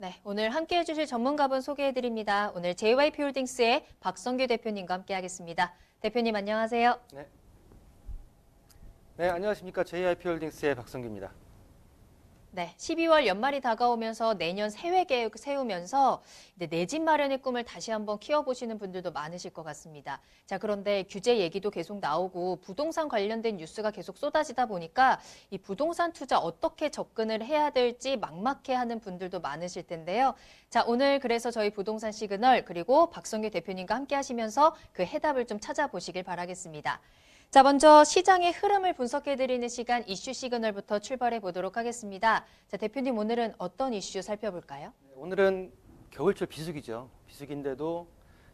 네, 오늘 함께해 주실 전문가분 소개해 드립니다. 오늘 JYP홀딩스의 박성규 대표님과 함께하겠습니다. 대표님 안녕하세요. 네, 안녕하십니까. JYP홀딩스의 박성규입니다. 네, 12월 연말이 다가오면서 내년 세외 계획 세우면서 내 집 마련의 꿈을 다시 한번 키워보시는 분들도 많으실 것 같습니다. 자, 그런데 규제 얘기도 계속 나오고 부동산 관련된 뉴스가 계속 쏟아지다 보니까 이 부동산 투자 어떻게 접근을 해야 될지 막막해하는 분들도 많으실 텐데요. 자, 오늘 그래서 저희 부동산 시그널 그리고 박성규 대표님과 함께 하시면서 그 해답을 좀 찾아보시길 바라겠습니다. 자, 먼저 시장의 흐름을 분석해드리는 시간 이슈 시그널부터 출발해 보도록 하겠습니다. 자, 대표님 오늘은 어떤 이슈 살펴볼까요? 오늘은 겨울철 비수기죠. 비수기인데도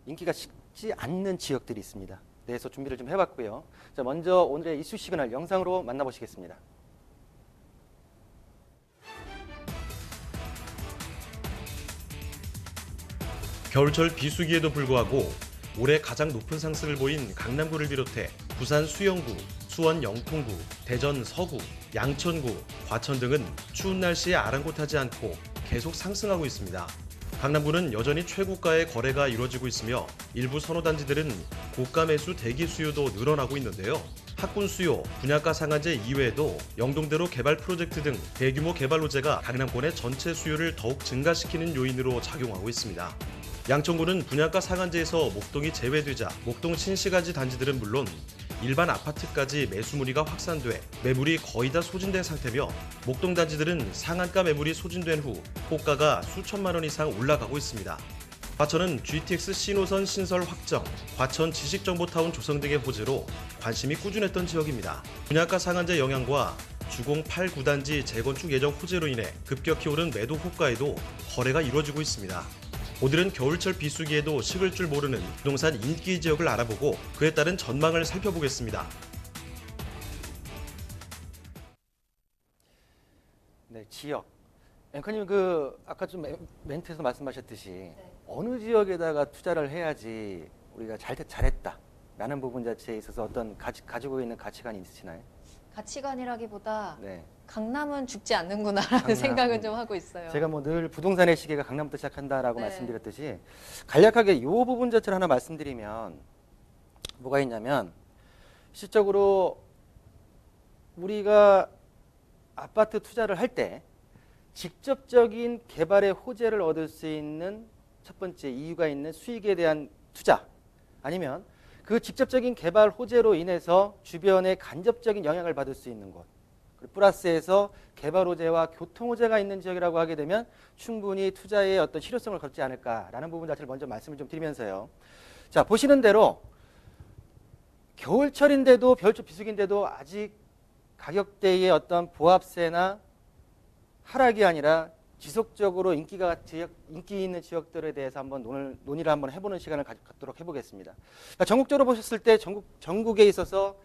인기가 식지 않는 지역들이 있습니다. 그래서 준비를 좀 해봤고요. 자, 먼저 오늘의 이슈 시그널 영상으로 만나보시겠습니다. 겨울철 비수기에도 불구하고 올해 가장 높은 상승을 보인 강남구를 비롯해 부산 수영구, 수원 영통구, 대전 서구, 양천구, 과천 등은 추운 날씨에 아랑곳하지 않고 계속 상승하고 있습니다. 강남구는 여전히 최고가의 거래가 이루어지고 있으며 일부 선호단지들은 고가 매수 대기 수요도 늘어나고 있는데요. 학군 수요, 분양가 상한제 이외에도 영동대로 개발 프로젝트 등 대규모 개발 호재가 강남권의 전체 수요를 더욱 증가시키는 요인으로 작용하고 있습니다. 양천구는 분양가 상한제에서 목동이 제외되자 목동 신시가지 단지들은 물론 일반 아파트까지 매수 문의가 확산돼 매물이 거의 다 소진된 상태며 목동 단지들은 상한가 매물이 소진된 후 호가가 수천만 원 이상 올라가고 있습니다. 과천은 GTX 신호선 신설 확정, 과천 지식정보타운 조성 등의 호재로 관심이 꾸준했던 지역입니다. 분양가 상한제 영향과 주공 8, 9단지 재건축 예정 호재로 인해 급격히 오른 매도 호가에도 거래가 이루어지고 있습니다. 오늘은 겨울철 비수기에도 식을 줄 모르는 부동산 인기 지역을 알아보고 그에 따른 전망을 살펴보겠습니다. 네, 지역. 앵커님 아까 좀 멘트에서 말씀하셨듯이 어느 지역에다가 투자를 해야지 우리가 잘했다라는 부분 자체에 있어서 어떤 가지고 있는 가치관이 있으시나요? 가치관이라기보다 네. 강남은 죽지 않는구나라는 강남. 생각은 좀 하고 있어요. 제가 늘 부동산의 시계가 강남부터 시작한다라고 네. 말씀드렸듯이 간략하게 이 부분 자체를 하나 말씀드리면 뭐가 있냐면 실질적으로 우리가 아파트 투자를 할 때 직접적인 개발의 호재를 얻을 수 있는 첫 번째 이유가 있는 수익에 대한 투자 아니면 그 직접적인 개발 호재로 인해서 주변에 간접적인 영향을 받을 수 있는 곳 플러스해서 개발 호재와 교통 호재가 있는 지역이라고 하게 되면 충분히 투자의 어떤 실효성을 갖지 않을까라는 부분 자체를 먼저 말씀을 좀 드리면서요. 자, 보시는 대로 겨울철인데도 겨울철 비수기인데도 아직 가격대의 어떤 보합세나 하락이 아니라 지속적으로 인기 있는 지역들에 대해서 한번 논의를 한번 해보는 시간을 갖도록 해보겠습니다. 그러니까 전국적으로 보셨을 때 전국에 있어서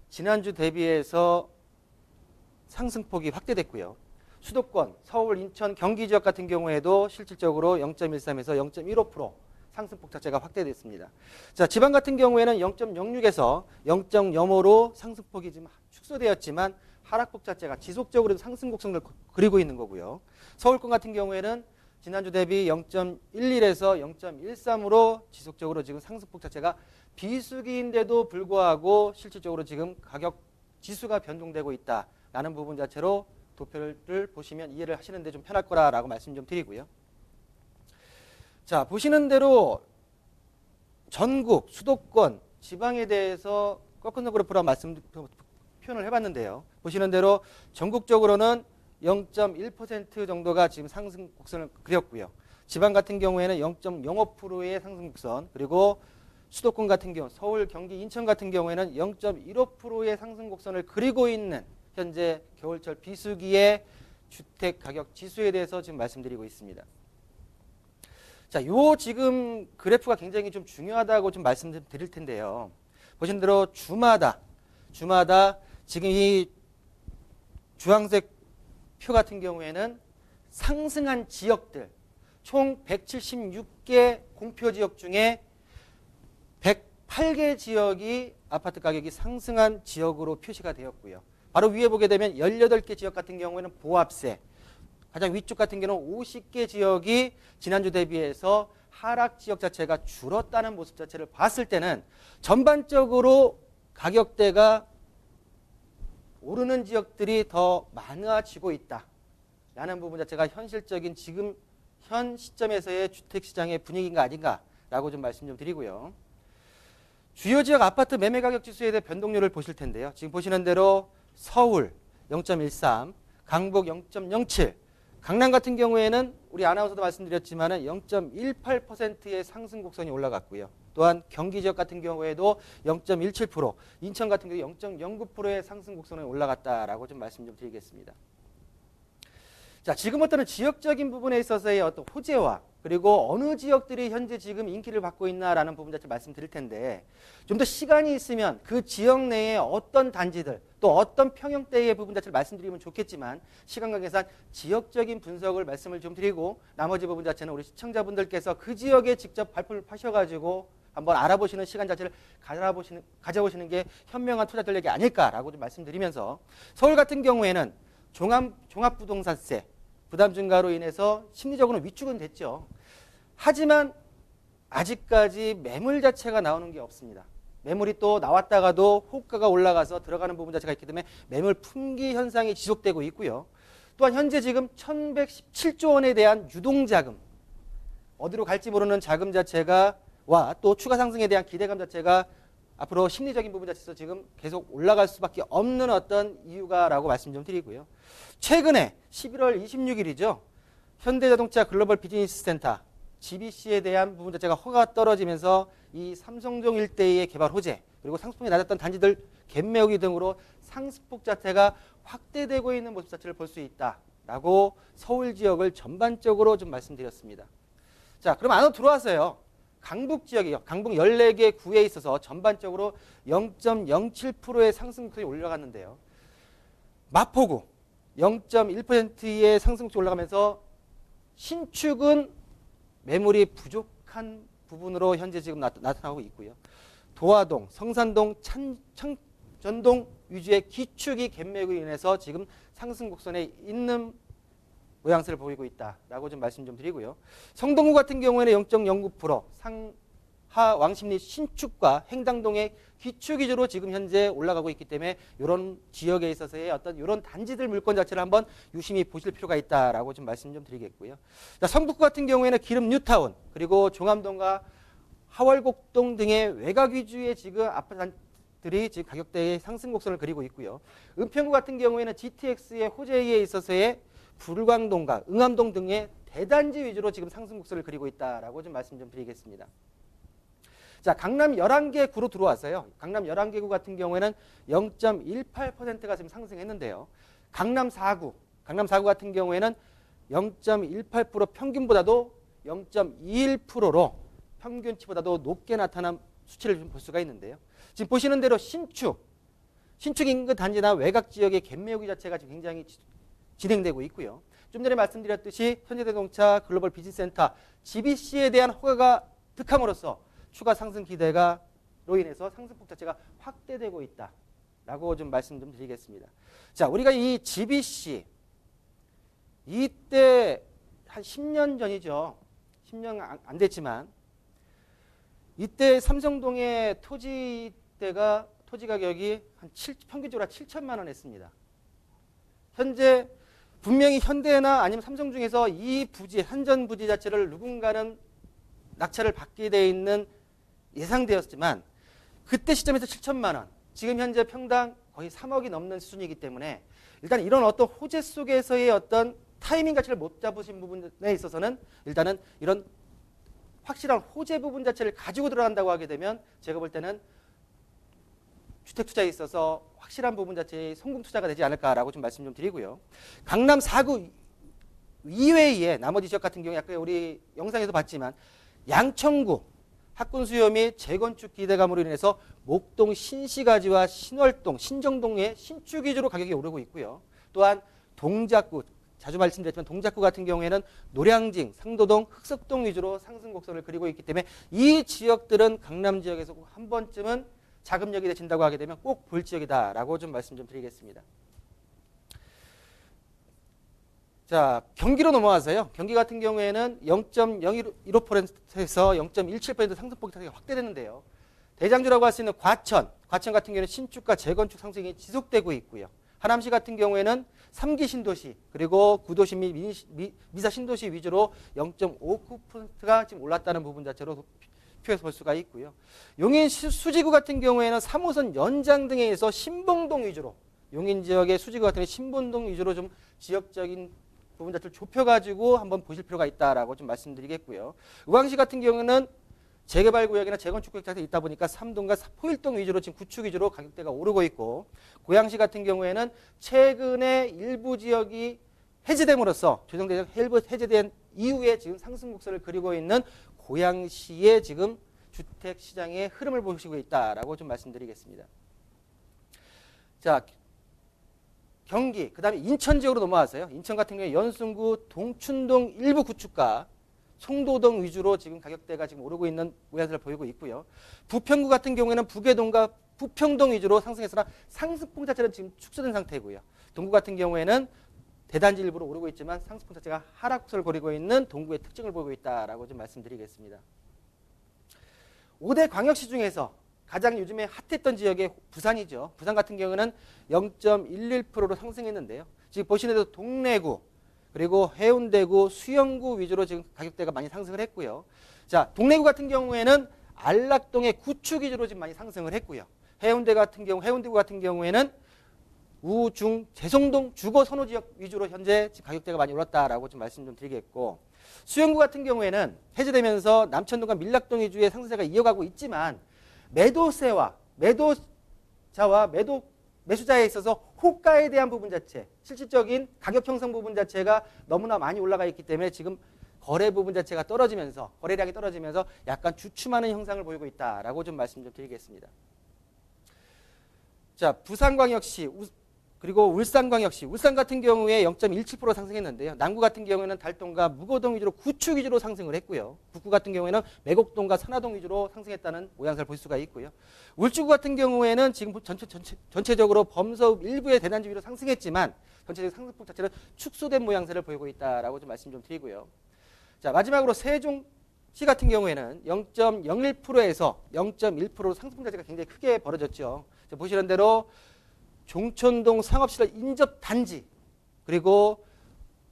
지난주 대비해서 상승폭이 확대됐고요. 수도권, 서울, 인천, 경기 지역 같은 경우에도 실질적으로 0.13에서 0.15% 상승폭 자체가 확대됐습니다. 자, 지방 같은 경우에는 0.06에서 0.05로 상승폭이 좀 축소되었지만 하락폭 자체가 지속적으로 상승 곡선을 그리고 있는 거고요. 서울권 같은 경우에는 지난주 대비 0.11에서 0.13으로 지속적으로 지금 상승폭 자체가 비수기인데도 불구하고 실질적으로 지금 가격 지수가 변동되고 있다라는 부분 자체로 도표를 보시면 이해를 하시는데 좀 편할 거라고 말씀 좀 드리고요. 자, 보시는 대로 전국, 수도권, 지방에 대해서 꺾은 그래프로 표현을 해봤는데요. 보시는 대로 전국적으로는 0.1% 정도가 지금 상승 곡선을 그렸고요. 지방 같은 경우에는 0.05%의 상승 곡선, 그리고 수도권 같은 경우, 서울, 경기, 인천 같은 경우에는 0.15%의 상승 곡선을 그리고 있는 현재 겨울철 비수기의 주택 가격 지수에 대해서 지금 말씀드리고 있습니다. 자, 요 지금 그래프가 굉장히 좀 중요하다고 좀 말씀드릴 텐데요. 보신 대로 주마다 지금 이 주황색 표 같은 경우에는 상승한 지역들 총 176개 공표 지역 중에 108개 지역이 아파트 가격이 상승한 지역으로 표시가 되었고요. 바로 위에 보게 되면 18개 지역 같은 경우에는 보합세, 가장 위쪽 같은 경우는 50개 지역이 지난주 대비해서 하락 지역 자체가 줄었다는 모습 자체를 봤을 때는 전반적으로 가격대가 오르는 지역들이 더 많아지고 있다라는 부분 자체가 현실적인 지금 현 시점에서의 주택시장의 분위기가 아닌가라고 좀 말씀 좀 드리고요. 주요 지역 아파트 매매 가격 지수에 대해 변동률을 보실 텐데요. 지금 보시는 대로 서울 0.13, 강북 0.07, 강남 같은 경우에는 우리 아나운서도 말씀드렸지만 0.18%의 상승 곡선이 올라갔고요. 또한 경기 지역 같은 경우에도 0.17%, 인천 같은 경우 0.09%의 상승 곡선이 올라갔다라고 좀 말씀 좀 드리겠습니다. 자, 지금 어떤 지역적인 부분에 있어서의 어떤 호재와 그리고 어느 지역들이 현재 지금 인기를 받고 있나라는 부분 자체를 말씀드릴 텐데 좀 더 시간이 있으면 그 지역 내에 어떤 단지들 또 어떤 평형대의 부분 자체를 말씀드리면 좋겠지만 시간 관계상 지역적인 분석을 말씀을 좀 드리고 나머지 부분 자체는 우리 시청자분들께서 그 지역에 직접 발품을 파셔가지고 한번 알아보시는 시간 자체를 가져보시는 게 현명한 투자 전략이 아닐까라고 좀 말씀드리면서 서울 같은 경우에는 종합부동산세 부담 증가로 인해서 심리적으로 위축은 됐죠. 하지만 아직까지 매물 자체가 나오는 게 없습니다. 매물이 또 나왔다가도 호가가 올라가서 들어가는 부분 자체가 있기 때문에 매물 품귀 현상이 지속되고 있고요. 또한 현재 지금 1117조 원에 대한 유동자금, 어디로 갈지 모르는 자금 자체가 와 또 추가 상승에 대한 기대감 자체가 앞으로 심리적인 부분 자체에서 지금 계속 올라갈 수밖에 없는 어떤 이유가라고 말씀 좀 드리고요. 최근에 11월 26일이죠. 현대자동차 글로벌 비즈니스 센터 GBC에 대한 부분 자체가 허가가 떨어지면서 이 삼성동 일대의 개발 호재 그리고 상승폭이 낮았던 단지들 갭매우기 등으로 상승폭 자체가 확대되고 있는 모습 자체를 볼 수 있다라고 서울 지역을 전반적으로 좀 말씀드렸습니다. 자, 그럼 안으로 들어와서요. 강북 지역이요. 강북 14개 구에 있어서 전반적으로 0.07%의 상승폭이 올라갔는데요. 마포구 0.1%의 상승폭이 올라가면서 신축은 매물이 부족한 부분으로 현재 지금 나타나고 있고요. 도화동, 성산동, 전동 위주의 기축이 갭매고 인해서 지금 상승 곡선에 있는 모양새를 보이고 있다라고 좀 말씀 좀 드리고요. 성동구 같은 경우에는 0.09%, 상하 왕십리 신축과 행당동의 기축 위주로 지금 현재 올라가고 있기 때문에 이런 지역에 있어서의 어떤 이런 단지들 물건 자체를 한번 유심히 보실 필요가 있다라고 좀 말씀 좀 드리겠고요. 자, 성북구 같은 경우에는 기름 뉴타운 그리고 종암동과 하월곡동 등의 외곽 위주의 지금 아파트들이 지금 가격대의 상승 곡선을 그리고 있고요. 은평구 같은 경우에는 GTX의 호재에 있어서의 불광동과 응암동 등의 대단지 위주로 지금 상승 곡선을 그리고 있다라고 좀 말씀 좀 드리겠습니다. 자, 강남 11개 구로 들어왔어요. 강남 11개 구 같은 경우에는 0.18%가 지금 상승했는데요. 강남 4구 같은 경우에는 0.18% 평균보다도 0.21%로 평균치보다도 높게 나타난 수치를 좀 볼 수가 있는데요. 지금 보시는 대로 신축 인근 단지나 외곽 지역의 갭매우기 자체가 지금 굉장히 진행되고 있고요. 좀 전에 말씀드렸듯이 현대자동차 글로벌 비즈니스센터 GBC에 대한 허가가 득함으로써 추가 상승 기대가로 인해서 상승폭 자체가 확대되고 있다라고 좀 말씀 좀 드리겠습니다. 자, 우리가 이 GBC 이때 한 10년 전이죠. 10년 안 됐지만 이때 삼성동의 토지 가격이 한 평균적으로 7천만 원 했습니다. 현재 분명히 현대나 아니면 삼성 중에서 이 부지, 한전 부지 자체를 누군가는 낙찰을 받게 돼 있는 예상되었지만 그때 시점에서 7천만 원, 지금 현재 평당 거의 3억이 넘는 수준이기 때문에 일단 이런 어떤 호재 속에서의 어떤 타이밍 가치를 못 잡으신 부분에 있어서는 일단은 이런 확실한 호재 부분 자체를 가지고 들어간다고 하게 되면 제가 볼 때는 주택 투자에 있어서 확실한 부분 자체의 성공 투자가 되지 않을까라고 좀 말씀 좀 드리고요. 강남 4구 이외의 나머지 지역 같은 경우 약간 우리 영상에서 봤지만 양천구 학군 수요 및 재건축 기대감으로 인해서 목동 신시가지와 신월동, 신정동의 신축 위주로 가격이 오르고 있고요. 또한 동작구, 자주 말씀드렸지만 동작구 같은 경우에는 노량진, 상도동, 흑석동 위주로 상승 곡선을 그리고 있기 때문에 이 지역들은 강남 지역에서 꼭 한 번쯤은 자금력이 되신다고 하게 되면 꼭 볼 지역이다라고 좀 말씀 좀 드리겠습니다. 자, 경기로 넘어와서요. 경기 같은 경우에는 0.015%에서 0.17% 상승폭이 확대되는데요. 대장주라고 할 수 있는 과천 같은 경우에는 신축과 재건축 상승이 지속되고 있고요. 하남시 같은 경우에는 3기 신도시 그리고 구도시 및 미사 신도시 위주로 0.59%가 지금 올랐다는 부분 자체로 표에서 볼 수가 있고요. 용인 수지구 같은 경우에는 3호선 연장 등에 의해서 신봉동 위주로 용인 지역의 수지구 같은 경우 신봉동 위주로 좀 지역적인 부분 자체를 좁혀가지고 한번 보실 필요가 있다라고 좀 말씀드리겠고요. 의왕시 같은 경우는 재개발 구역이나 재건축 구역 자체가 있다 보니까 삼동과 포일동 위주로 지금 구축 위주로 가격대가 오르고 있고, 고양시 같은 경우에는 최근에 일부 지역이 해제됨으로써 조정대책 해제된 이후에 지금 상승 곡선을 그리고 있는 고양시의 지금 주택 시장의 흐름을 보시고 있다라고 좀 말씀드리겠습니다. 자, 경기, 그 다음에 인천 지역으로 넘어와서요. 인천 같은 경우에 연sun구 동춘동 일부 구축과 송도동 위주로 지금 가격대가 지금 오르고 있는 모양새를 보이고 있고요. 부평구 같은 경우에는 부계동과 부평동 위주로 상승했으나 상승폭 자체는 지금 축소된 상태고요. 동구 같은 경우에는 대단지 일부로 오르고 있지만 상승폭 자체가 하락세를 거리고 있는 동구의 특징을 보이고 있다라고 좀 말씀드리겠습니다. 5대 광역시 중에서 가장 요즘에 핫했던 지역이 부산이죠. 부산 같은 경우는 0.11%로 상승했는데요. 지금 보시는 대로 동래구, 그리고 해운대구, 수영구 위주로 지금 가격대가 많이 상승을 했고요. 자, 동래구 같은 경우에는 안락동의 구축 위주로 지금 많이 상승을 했고요. 해운대구 같은 경우에는 우중 재송동 주거 선호 지역 위주로 현재 지금 가격대가 많이 올랐다라고 좀 말씀 좀 드리겠고, 수영구 같은 경우에는 해제되면서 남천동과 밀락동 위주의 상승세가 이어가고 있지만 매도세와 매수자에 있어서 호가에 대한 부분 자체, 실질적인 가격 형성 부분 자체가 너무나 많이 올라가 있기 때문에 지금 거래 부분 자체가 떨어지면서, 거래량이 떨어지면서 약간 주춤하는 형상을 보이고 있다라고 좀 말씀 좀 드리겠습니다. 자, 부산광역시 그리고 울산광역시, 울산 같은 경우에 0.17% 상승했는데요. 남구 같은 경우에는 달동과 무거동 위주로 구축 위주로 상승을 했고요. 북구 같은 경우에는 매곡동과 산화동 위주로 상승했다는 모양새를 볼 수가 있고요. 울주구 같은 경우에는 지금 전체적으로 범서읍 일부의 대단지 위로 상승했지만 전체적 상승폭 자체는 축소된 모양새를 보이고 있다라고 좀 말씀 좀 드리고요. 자, 마지막으로 세종시 같은 경우에는 0.01%에서 0.1%로 상승폭 자체가 굉장히 크게 벌어졌죠. 자, 보시는 대로 종촌동 상업시설 인접 단지, 그리고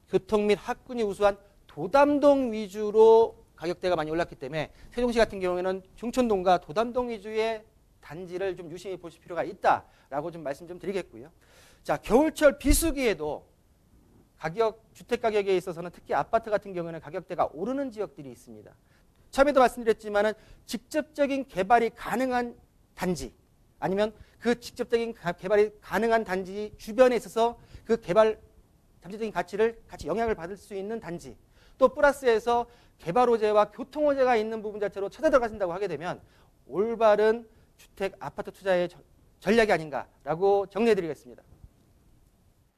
교통 및 학군이 우수한 도담동 위주로 가격대가 많이 올랐기 때문에 세종시 같은 경우에는 종촌동과 도담동 위주의 단지를 좀 유심히 보실 필요가 있다라고 좀 말씀 좀 드리겠고요. 자, 겨울철 비수기에도 주택 가격에 있어서는 특히 아파트 같은 경우에는 가격대가 오르는 지역들이 있습니다. 처음에도 말씀드렸지만은 직접적인 개발이 가능한 단지, 아니면 그 직접적인 개발이 가능한 단지 주변에 있어서 그 개발 잠재적인 가치를 같이 영향을 받을 수 있는 단지, 또 플러스해서 개발 호재와 교통 호재가 있는 부분 자체로 찾아 들어가신다고 하게 되면 올바른 주택 아파트 투자의 전략이 아닌가라고 정리해 드리겠습니다.